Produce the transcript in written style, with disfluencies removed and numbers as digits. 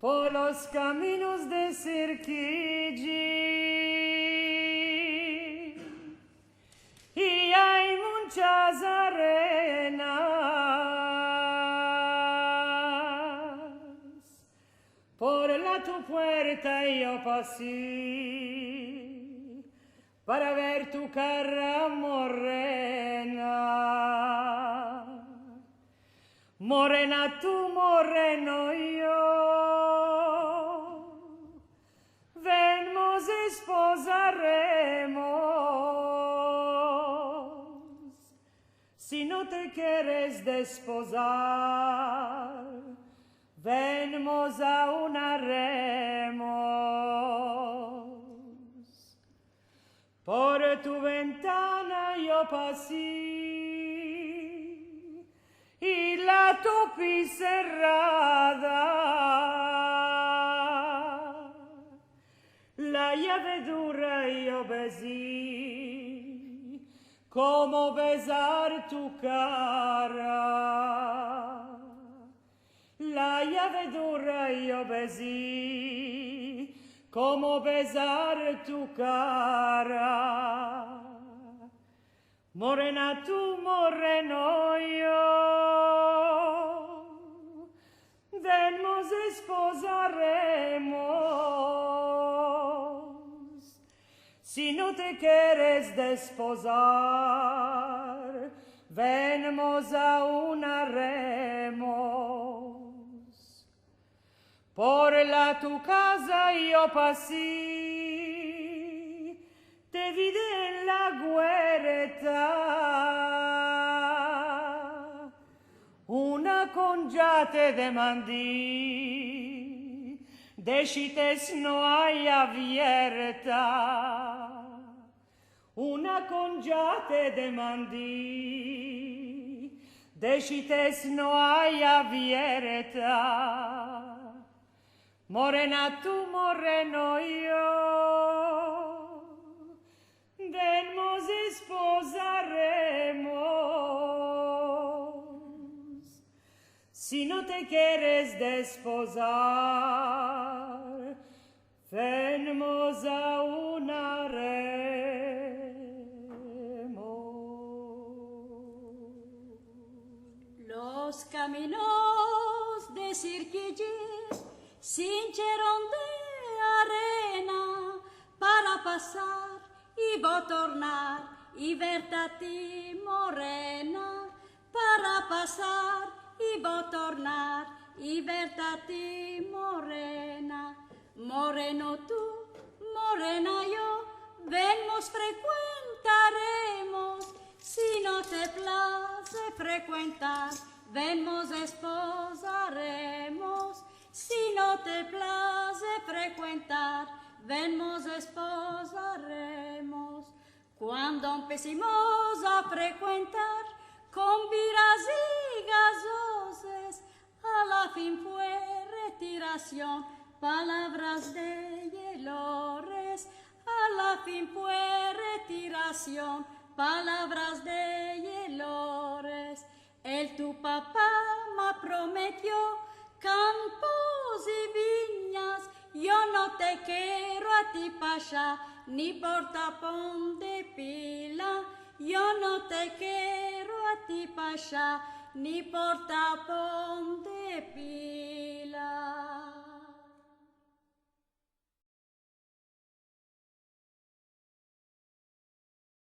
por los caminos de Sirkiji. Y hay muchas arenas. Por la tu puerta yo pasé para ver tu cara morena. Morena tú, moreno yo, venmos esposaremos. Si no te quieres desposar, venmos a unaremos. Por tu ventana yo pasé y la topí cerrada. La llave dura yo besé, como besar tu cara. La llave dura yo besé, como besar tu cara. Morena tú, moreno yo, venmos esposaremos. Si no te quieres desposar, venmos a unaremos. Por la tu casa yo pasé, te vi en la huerta, una congia te demandí, decites no hay abierta. Una congia te demandí, decites no hay abierta. Morena tú, moreno yo, venmos esposaremos. Si no te quieres desposar, venmos a unaremos. Los caminos de Sirkiji s'hincheron de arena para pasar y tornar y verte a ti morena, para pasar y tornar y verte a ti morena. Moreno tú, morena yo, venmos frecuentaremos. Si no te place frecuentar, venmos esposaremos. Si no te place frecuentar, venmos esposaremos. Cuando empecimos a frecuentar con viras y gasoses, a la fin fue retiración, palabras de hielores. A la fin fue retiración, palabras de hielores. El tu papá me prometió campos y viñas, yo no te quiero a ti pasha, ni por tapón de pila. Yo no te quiero a ti pasha, ni por tapón de pila.